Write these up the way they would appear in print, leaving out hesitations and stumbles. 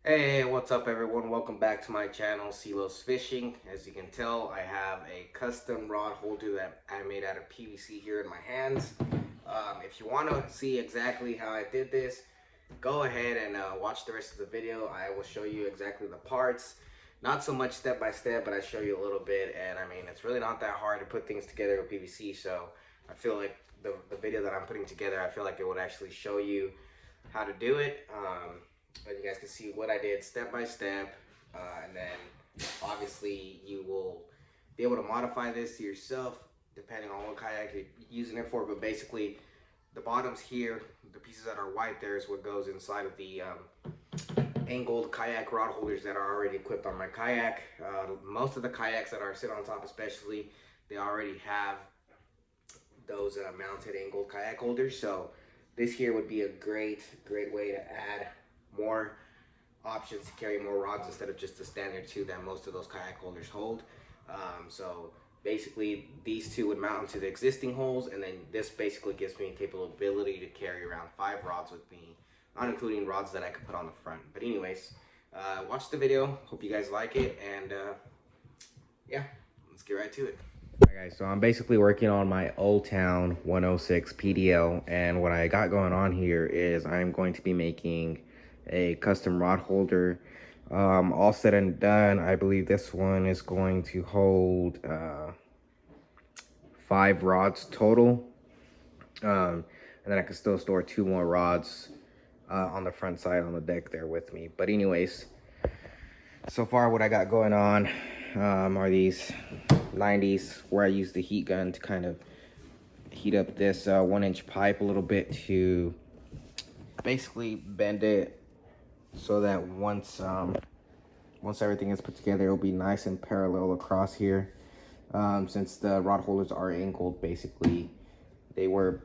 Hey, what's up everyone? Welcome back to my channel, Silos Fishing. As you can tell, I have a custom rod holder that I made out of PVC here in my hands. If you want to see exactly how I did this, go ahead and watch the rest of the video. I will show you exactly the parts. Not so much step by step, but I show you a little bit. And I mean, it's really not that hard to put things together with PVC. So I feel like the video that I'm putting together, I feel like it would actually show you how to do it. But you guys can see what I did step by step, and then obviously you will be able to modify this to yourself depending on what kayak you're using it for. But basically, the bottoms here, the pieces that are white there, is what goes inside of the angled kayak rod holders that are already equipped on my kayak. Most of the kayaks that are sit on top, especially, they already have those mounted angled kayak holders. So this here would be a great way to add more options to carry more rods instead of just the standard two that most of those kayak holders hold. So basically these two would mount into the existing holes, and then this basically gives me capability to carry around 5 rods with me, not including rods that I could put on the front. But anyways, watch the video, hope you guys like it, and yeah, let's get right to it. Alright guys, so I'm basically working on my Old Town 106 PDL, and what I got going on here is I'm going to be making a custom rod holder. All said and done, I believe this one is going to hold 5 rods total, and then I can still store 2 more rods on the front side on the deck there with me. But anyways, so far what I got going on are these 90s where I use the heat gun to kind of heat up this 1-inch pipe a little bit to basically bend it so that once everything is put together, it'll be nice and parallel across here. Since the rod holders are angled, basically they were,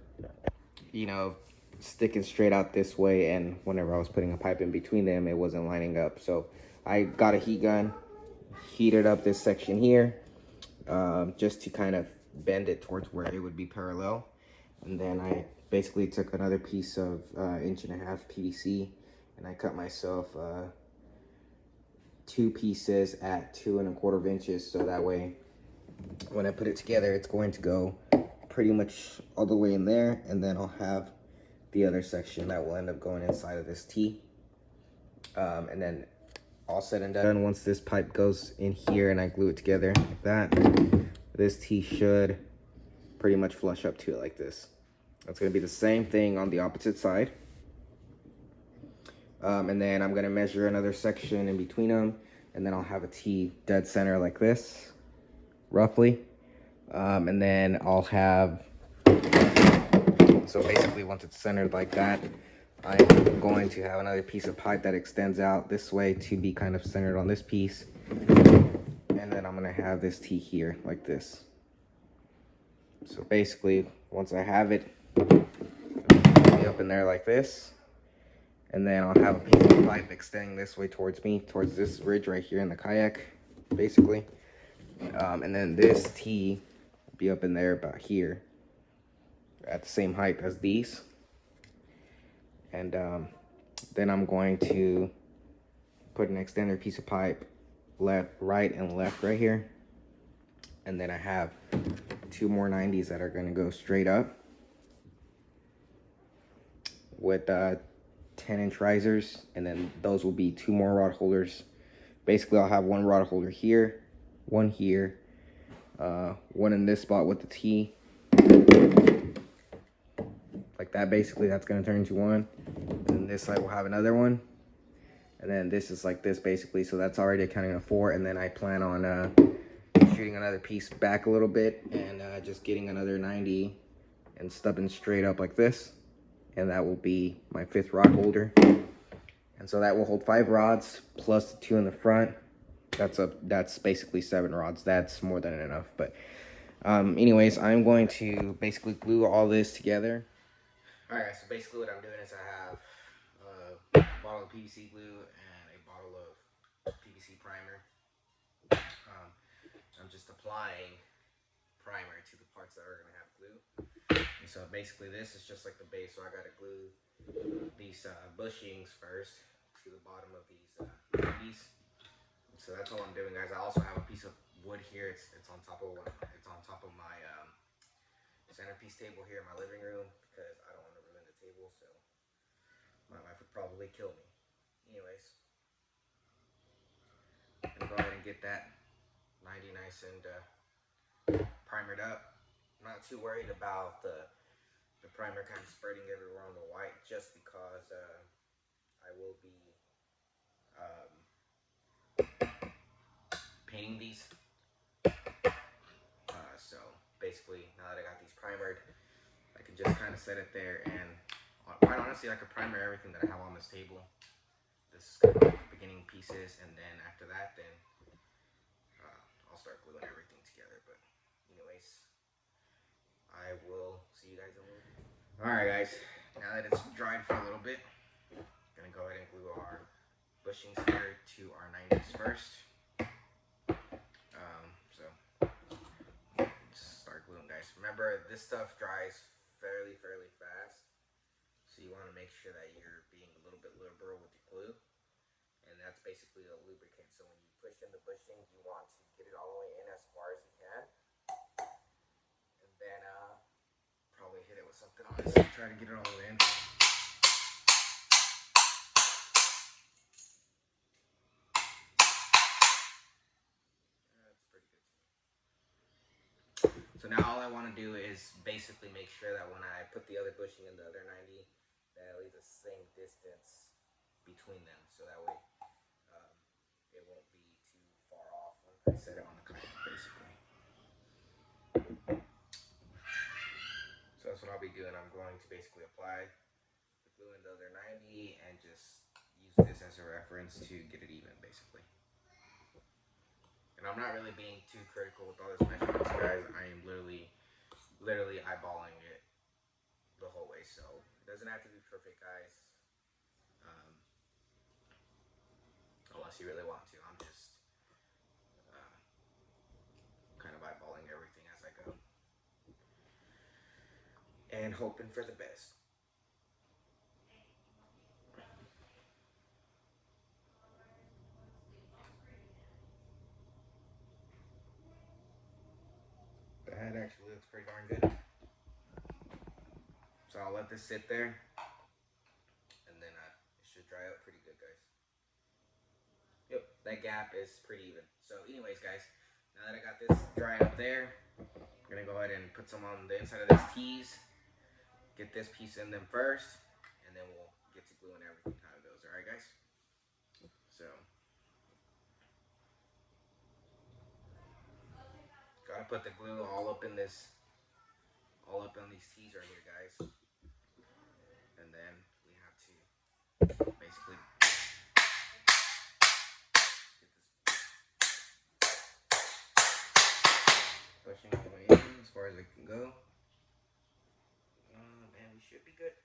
you know, sticking straight out this way, and whenever I was putting a pipe in between them, it wasn't lining up. So I got a heat gun, heated up this section here, just to kind of bend it towards where it would be parallel. And then I basically took another piece of 1.5 inch PVC, and I cut myself 2 pieces at 2¼ inches, so that way when I put it together, it's going to go pretty much all the way in there, and then I'll have the other section that will end up going inside of this T. And then all said and done, once this pipe goes in here and I glue it together like that, this T should pretty much flush up to it like this. It's going to be the same thing on the opposite side. And then I'm going to measure another section in between them, and then I'll have a T dead center like this, roughly. And then I'll have, so basically once it's centered like that, I'm going to have another piece of pipe that extends out this way to be kind of centered on this piece. And then I'm going to have this T here like this. So basically, once I have it, it'll be up in there like this. And then I'll have a piece of pipe extending this way towards me, towards this ridge right here in the kayak, basically. And then this T will be up in there about here, at the same height as these. And then I'm going to put an extender piece of pipe right and left right here. And then I have 2 more 90s that are going to go straight up with 10-inch risers, and then those will be 2 more rod holders. Basically, I'll have 1 rod holder here, 1 here, 1 in this spot with the T, like that. Basically, that's going to turn into 1. And then this side will have another one, and then this is like this basically. So that's already accounting of 4. And then I plan on shooting another piece back a little bit and just getting another 90 and stubbing straight up like this. And that will be my 5th rod holder. And so that will hold 5 rods plus the 2 in the front. That's basically 7 rods. That's more than enough. But anyways, I'm going to basically glue all this together. All right, so basically what I'm doing is I have a bottle of PVC glue and a bottle of PVC primer. I'm just applying primer to the parts that are going to have glue. And so basically this is just like the base, so I got to glue these bushings first. to the bottom of these piece. So that's all I'm doing, guys. I also have a piece of wood here. It's on top of my centerpiece table here in my living room because I don't want to ruin the table. So my wife would probably kill me. Anyways, I'm gonna go ahead and get that 90 nice and primered up. I'm not too worried about the primer kind of spreading everywhere on the white, just because I will be um, painting these. So basically, now that I got these primered, I can just kind of set it there, and quite honestly, I could primer everything that I have on this table. This is kind of like the beginning pieces, and then after that, then I'll start gluing everything together. But anyways, I will see you guys in a little bit. Alright guys, now that it's dried for a little bit, I'm gonna go ahead and glue our bushings here to our 90s first. So just start gluing, guys. Remember, this stuff dries fairly fast, so you want to make sure that you're being a little bit liberal with your glue, and that's basically a lubricant. So when you push in the bushing, you want to get it all the way in as far as you can, and then probably hit it with something on this. Try to get it all the way in. That's pretty good. So now all I want to do is basically make sure that when I put the other bushing in the other 90, that it leaves the same distance between them, so that way it won't be too far off when I set it on the kayak, basically. So that's what I'll be doing. I'm going to basically apply the glue in the other 90 and just use this as a reference to get it even, basically. And I'm not really being too critical with all this measurements, guys. I am literally eyeballing it the whole way, so it doesn't have to be perfect, guys, unless you really want to. I'm just kind of eyeballing everything as I go and hoping for the best. The head actually looks pretty darn good, so I'll let this sit there, and then it should dry up pretty good, guys. Yep, that gap is pretty even. So anyways, guys, now that I got this dry up there, I'm gonna go ahead and put some on the inside of these tees, get this piece in them first, and then we'll get to gluing everything how it goes. All right, guys? So gotta put the glue all up in these tees right here, guys, and then we have to basically pushing all the way in as far as it can go. And we should be good.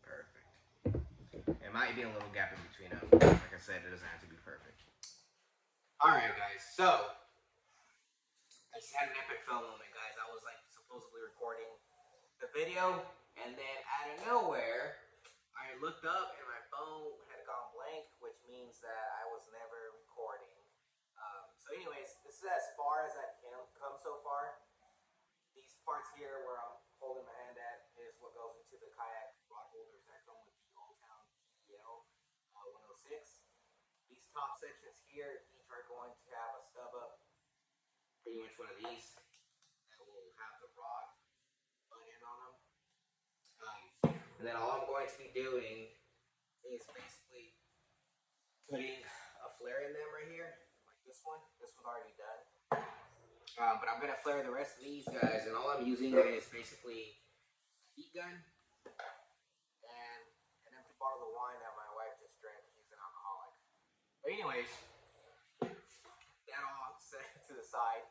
Perfect. It might be a little gap in between them. Like I said, it doesn't have to be perfect. Alright, guys, so I just had an epic fail moment, guys. I was like supposedly recording the video, and then out of nowhere, I looked up and my phone had gone blank, which means that I was never recording. So anyways, this is as far as I've come so far. These parts here where I'm holding my hand at is what goes into the kayak rod holders that come with the Old Town GDL 106. These top sections here, each are going to have a stub up, pretty much one of these, that will have the rod button on them. And then all I'm going to be doing is basically putting a flare in them right here, like this one. This one's already done. But I'm going to flare the rest of these, guys, and all I'm using is basically a heat gun and an empty bottle of wine that my wife just drank. She's an alcoholic. But anyways, that all set to the side.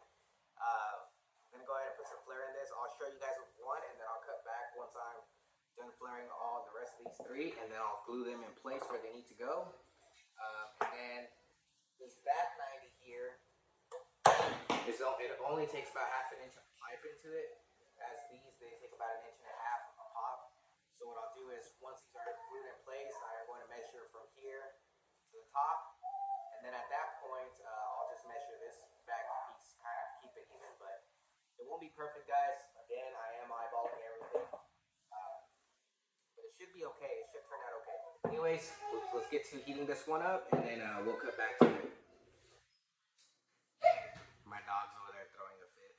I'm going to go ahead and put some flare in this. I'll show you guys with one, and then I'll cut back once I'm done flaring all the rest of these three, and then I'll glue them in place where they need to go. And then this back 90 here, it only takes about half an inch of pipe into it, as these, they take about an inch and a half a pop. So what I'll do is, once these are glued in place, I am going to measure from here to the top. And then at that point, I'll just measure this back piece, kind of keep it even. But it won't be perfect, guys. Again, I am eyeballing everything. But it should be okay. It should turn out okay. Anyways, let's get to heating this one up, and then we'll cut back to it. My dog's over there throwing a fit.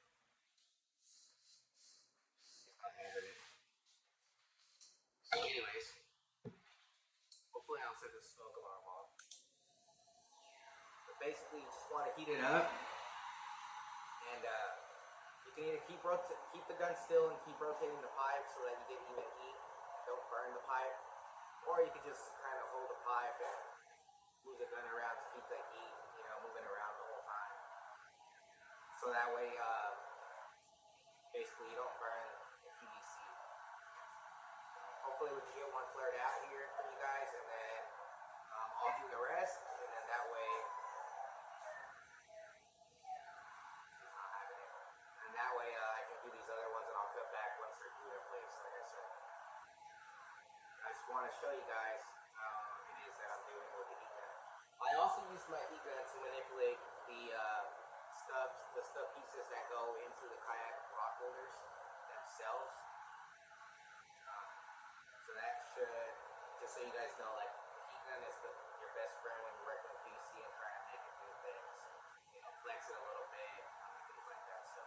So anyways, hopefully I'll set this smoke alarm off. But basically, you just want to heat it up, and you can either keep the gun still and keep rotating the pipe so that you get even heat, don't burn the pipe, or you can just kind of hold the pipe and move the gun around to keep the heat, moving around the whole time. So that way, basically, you don't burn the PVC. Hopefully, we can get one flared out here for you guys, and then I'll do the rest, and then that way. And that way I can do these other ones and I'll cut back once they're glued in place, like I said. I just want to show you guys how it is that I'm doing with the heat gun. I also use my heat gun to manipulate the stub pieces that go into the kayak rock holders themselves. So that should, just so you guys know, like the heat gun is your best friend when you're working with PC and trying to make it do things. Flex it a little bit, things like that. So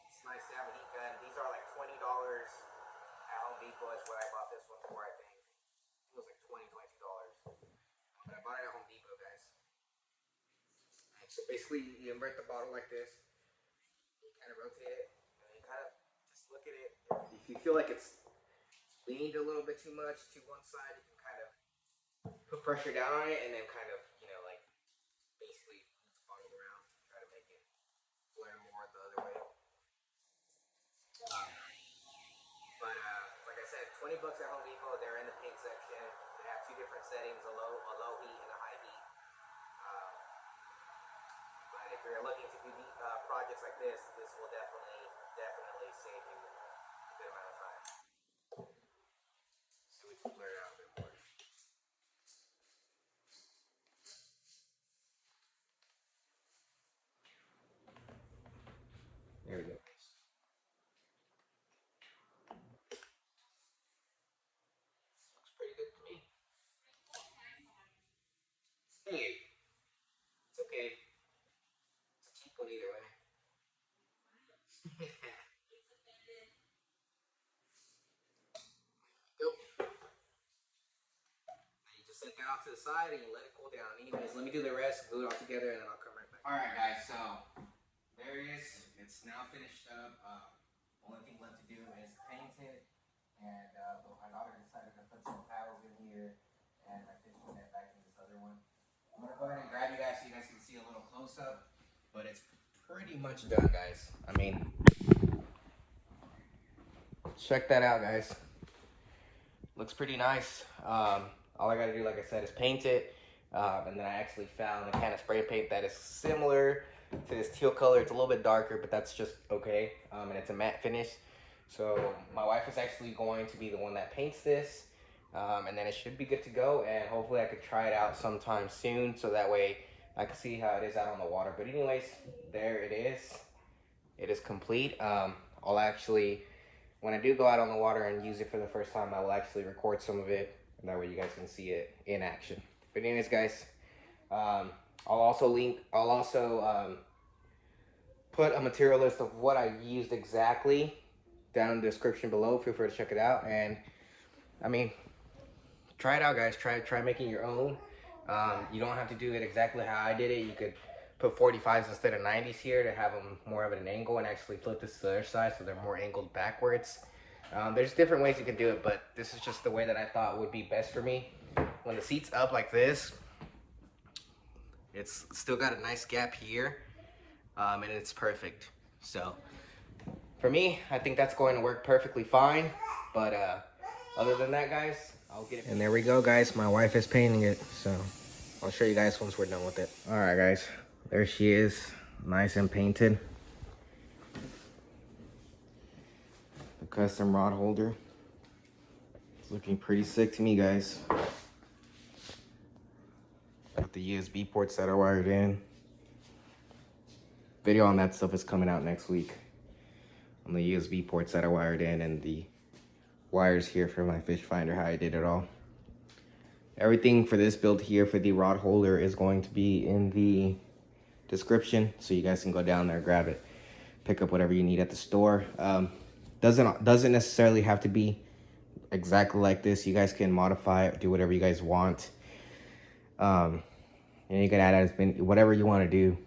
it's nice to have a heat gun. These are like $20 at Home Depot is what I bought this one for, I think. It was like $22. But I bought it at Home Depot, guys. And so basically, you invert the bottle like this. You kind of rotate it. And you kind of just look at it. If you feel like it's leaned a little bit too much to one side, you can kind of put pressure down on it and then kind of, like basically move the bottle around. Try to make it flare more the other way. But like I said, $20 at Home Depot. They're in the paint section. They have two different settings: a low heat and a high heat. But if you're looking to do projects like this will definitely save you a good amount of time. So we can blur it out a bit more. There we go. Looks pretty good to me. Hey, it's okay. It's a cheap one either way. Nope. You just set that off to the side and you let it cool down. Anyways, let me do the rest, glue it all together, and then I'll come right back. Alright guys, so there it is. It's now finished up. Only thing left to do is paint it. And my daughter decided to put some paddles in here and my fishing net back in this other one. I'm gonna go ahead and grab you guys so you guys can see a little close up. But it's pretty much done, guys. I mean, check that out, guys. Looks pretty nice. All I gotta do, like I said, is paint it. And then I actually found a can of spray paint that is similar to this teal color. It's a little bit darker, but that's just okay. And it's a matte finish. So my wife is actually going to be the one that paints this. And then it should be good to go. And hopefully I could try it out sometime soon. So that way I can see how it is out on the water. But anyways, there it is. It is complete. I'll actually, when I do go out on the water and use it for the first time, I will actually record some of it. And that way you guys can see it in action. But anyways, guys, I'll also put a material list of what I used exactly down in the description below. Feel free to check it out. And I mean, try it out, guys. Try making your own. You don't have to do it exactly how I did it. You could put 45s instead of 90s here to have them more of an angle, and actually flip this to the other side so they're more angled backwards. There's different ways you can do it, but this is just the way that I thought would be best for me. When the seat's up like this, it's still got a nice gap here, and it's perfect. So for me, I think that's going to work perfectly fine. But other than that, guys, I'll get it. And there we go, guys. My wife is painting it, so I'll show you guys once we're done with it. All right, guys, there she is, nice and painted. The custom rod holder. It's looking pretty sick to me, guys. Got the USB ports that are wired in. Video on that stuff is coming out next week. On the USB ports that are wired in and the wires here for my fish finder, how I did it all. Everything for this build here for the rod holder is going to be in the description, so you guys can go down there, grab it, pick up whatever you need at the store. Doesn't necessarily have to be exactly like this. You guys can modify it, do whatever you guys want. And you can add as many, whatever you want to do.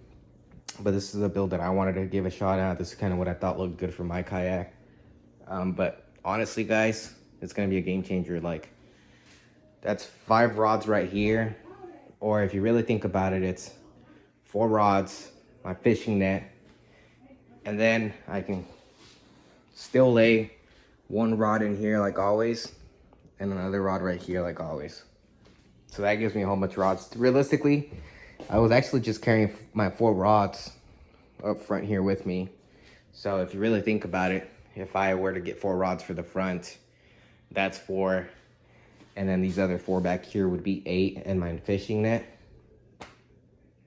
But this is a build that I wanted to give a shot at. This is kind of what I thought looked good for my kayak. But honestly, guys, it's gonna be a game changer. Like, that's 5 rods right here, or if you really think about it, it's 4 rods, my fishing net, and then I can still lay 1 rod in here like always, and another rod right here like always. So that gives me a whole bunch of rods. Realistically, I was actually just carrying my 4 rods up front here with me. So if you really think about it, if I were to get 4 rods for the front, that's 4. And then these other 4 back here would be 8, and my fishing net.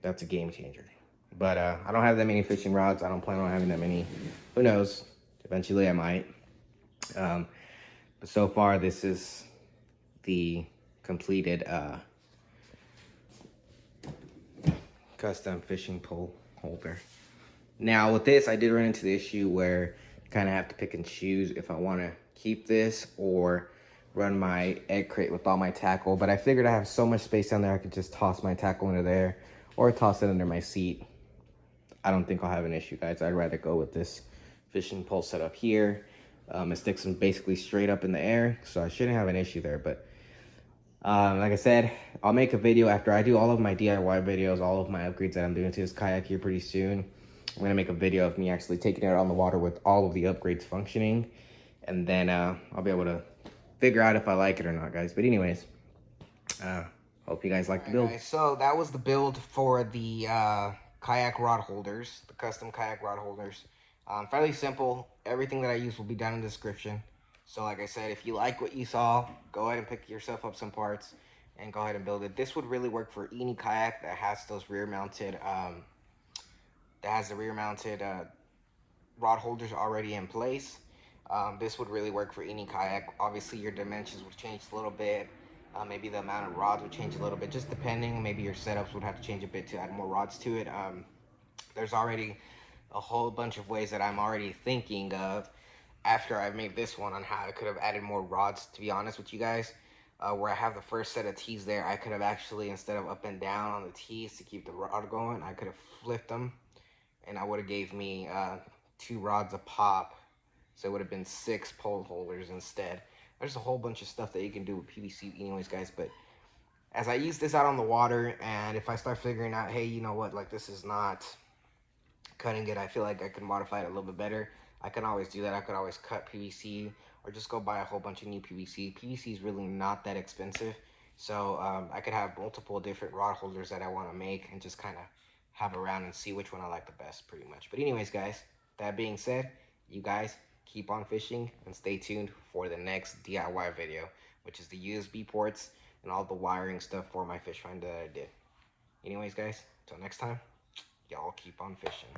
That's a game changer. But I don't have that many fishing rods. I don't plan on having that many. Who knows? Eventually I might. But so far, this is the completed custom fishing pole holder. Now with this, I did run into the issue where you kind of have to pick and choose if I want to keep this or run my egg crate with all my tackle. But I figured I have so much space down there, I could just toss my tackle into there or toss it under my seat. I don't think I'll have an issue, guys. I'd rather go with this fishing pole set up here. It sticks them basically straight up in the air, so I shouldn't have an issue there. But like I said, I'll make a video after I do all of my DIY videos, all of my upgrades that I'm doing to this kayak here pretty soon. I'm gonna make a video of me actually taking it on the water with all of the upgrades functioning, and then I'll be able to figure out if I like it or not, guys. But anyways, hope you guys like the build. Guys, so that was the build for the kayak rod holders, the custom kayak rod holders. Fairly simple. Everything that I use will be down in the description. So like I said, if you like what you saw, go ahead and pick yourself up some parts and go ahead and build it. This would really work for any kayak that has those rear mounted rod holders already in place. This would really work for any kayak. Obviously your dimensions would change a little bit. Maybe the amount of rods would change a little bit, just depending. Maybe your setups would have to change a bit to add more rods to it. There's already a whole bunch of ways that I'm already thinking of after I've made this one on how I could have added more rods, to be honest with you guys. Where I have the first set of T's there, I could have actually, instead of up and down on the T's to keep the rod going, I could have flipped them, and I would have gave me 2 rods a pop. So it would have been 6 pole holders instead. There's a whole bunch of stuff that you can do with PVC anyways, guys. But as I use this out on the water, and if I start figuring out, hey, you know what, like this is not cutting it, I feel like I could modify it a little bit better, I can always do that. I could always cut PVC or just go buy a whole bunch of new PVC. PVC is really not that expensive. So I could have multiple different rod holders that I want to make and just kind of have around and see which one I like the best, pretty much. But anyways, guys, that being said, you guys keep on fishing and stay tuned for the next DIY video, which is the USB ports and all the wiring stuff for my fish finder that I did. Anyways, guys, till next time, y'all keep on fishing.